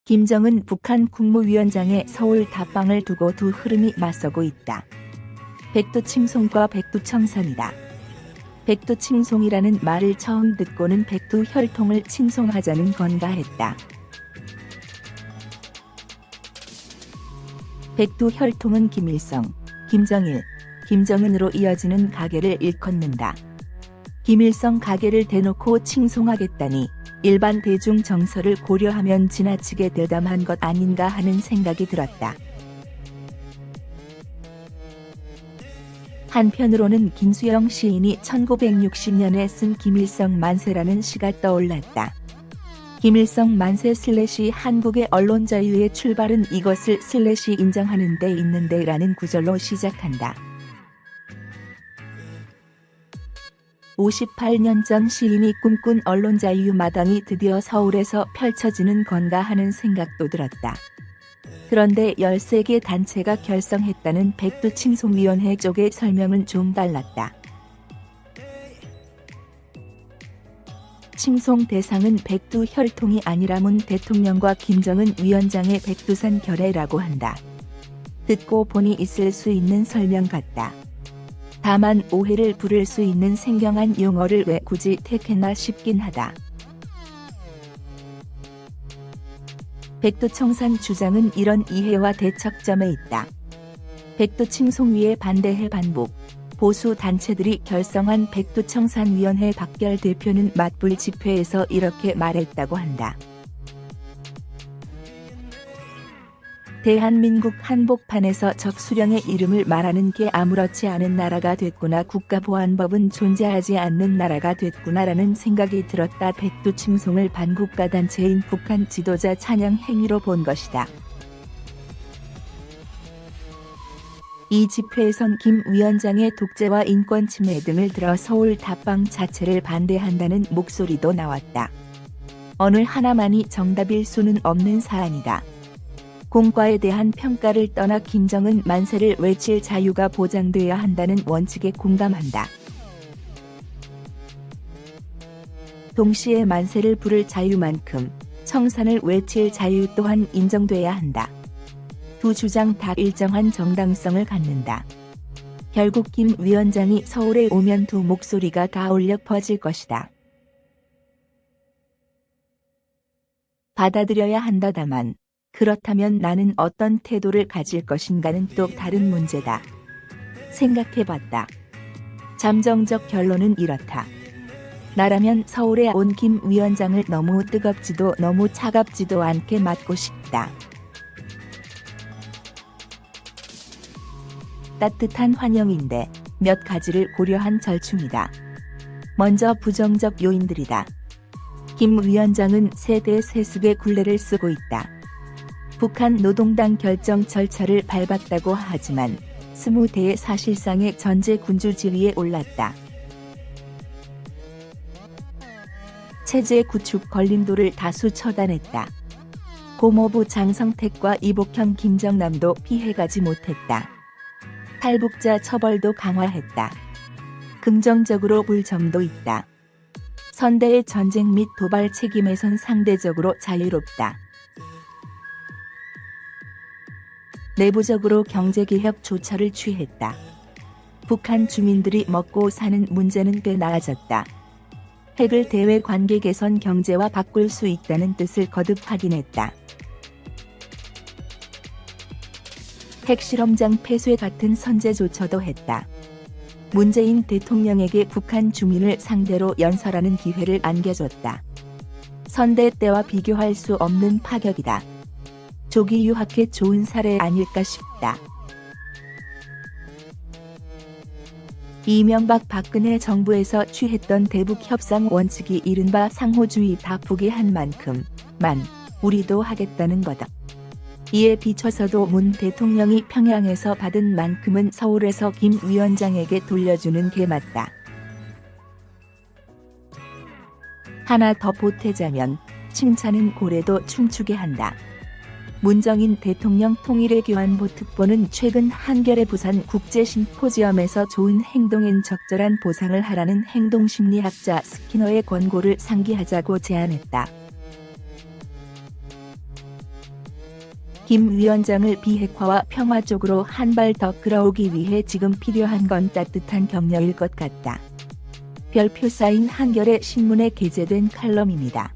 김정은 북한 국무위원장의 서울 답방을 두고 두 흐름이 맞서고 있다. 백두칭송과 백두청산이다. 백두칭송이라는 말을 처음 듣고는 백두혈통을 칭송하자는 건가 했다. 백두혈통은 김일성, 김정일, 김정은으로 이어지는 가계를 일컫는다. 김일성 가계를 대놓고 칭송하겠다니 일반 대중 정서를 고려하면 지나치게 대담한 것 아닌가 하는 생각이 들었다. 한편으로는 김수영 시인이 1960년에 쓴 김일성 만세라는 시가 떠올랐다. 김일성 만세 / 한국의 언론 자유의 출발은 이것을 / 인정하는 데 있는데 라는 구절로 시작한다. 58년 전 시인이 꿈꾼 언론 자유 마당이 드디어 서울에서 펼쳐지는 건가 하는 생각도 들었다. 그런데 13개 단체가 결성했다는 백두칭송위원회 쪽의 설명은 좀 달랐다. 칭송 대상은 백두혈통이 아니라 문 대통령과 김정은 위원장의 백두산 결례라고 한다. 듣고 보니 있을 수 있는 설명 같다. 다만 오해를 부를 수 있는 생경한 용어를 왜 굳이 택했나 싶긴 하다. 백두청산 주장은 이런 이해와 대척점에 있다. 백두칭송위에 반대해 반복, 보수 단체들이 결성한 백두청산위원회 박결 대표는 맞불 집회에서 이렇게 말했다고 한다. 대한민국 한복판에서 적수령의 이름을 말하는 게 아무렇지 않은 나라가 됐구나. 국가보안법은 존재하지 않는 나라가 됐구나라는 생각이 들었다. 백두칭송을 반국가 단체인 북한 지도자 찬양 행위로 본 것이다. 이 집회에선 김 위원장의 독재와 인권 침해 등을 들어 서울 답방 자체를 반대한다는 목소리도 나왔다. 어느 하나만이 정답일 수는 없는 사안이다. 공과에 대한 평가를 떠나 김정은 만세를 외칠 자유가 보장되어야 한다는 원칙에 공감한다. 동시에 만세를 부를 자유만큼 청산을 외칠 자유 또한 인정돼야 한다. 두 주장 다 일정한 정당성을 갖는다. 결국 김 위원장이 서울에 오면 두 목소리가 다 울려 퍼질 것이다. 받아들여야 한다. 다만 그렇다면 나는 어떤 태도를 가질 것인가는 또 다른 문제다. 생각해봤다. 잠정적 결론은 이렇다. 나라면 서울에 온 김 위원장을 너무 뜨겁지도 너무 차갑지도 않게 맞고 싶다. 따뜻한 환영인데 몇 가지를 고려한 절충이다. 먼저 부정적 요인들이다. 김 위원장은 세대 세습의 굴레를 쓰고 있다. 북한 노동당 결정 절차를 밟았다고 하지만 20대의 사실상의 전제 군주 지위에 올랐다. 체제 구축 걸림돌을 다수 처단했다. 고모부 장성택과 이복형 김정남도 피해가지 못했다. 탈북자 처벌도 강화했다. 긍정적으로 볼 점도 있다. 선대의 전쟁 및 도발 책임에선 상대적으로 자유롭다. 내부적으로 경제개혁 조처를 취했다. 북한 주민들이 먹고 사는 문제는 꽤 나아졌다. 핵을 대외 관계 개선 경제와 바꿀 수 있다는 뜻을 거듭 확인했다. 핵실험장 폐쇄 같은 선제 조처도 했다. 문재인 대통령에게 북한 주민을 상대로 연설하는 기회를 안겨줬다. 선대 때와 비교할 수 없는 파격이다. 조기 유학의 좋은 사례 아닐까 싶다. 이명박 박근혜 정부에서 취했던 대북 협상 원칙이 이른바 상호주의 다 포기한 만큼 우리도 하겠다는 거다. 이에 비춰서도 문 대통령이 평양에서 받은 만큼은 서울에서 김 위원장에게 돌려주는 게 맞다. 하나 더 보태자면 칭찬은 고래도 춤추게 한다. 문정인 대통령 통일외교안보 특보는 최근 한겨레 부산 국제심포지엄에서 좋은 행동엔 적절한 보상을 하라는 행동심리학자 스키너의 권고를 상기하자고 제안했다. 김 위원장을 비핵화와 평화 쪽으로 한 발 더 끌어오기 위해 지금 필요한 건 따뜻한 격려일 것 같다. 별표 쌓인 한겨레 신문에 게재된 칼럼입니다.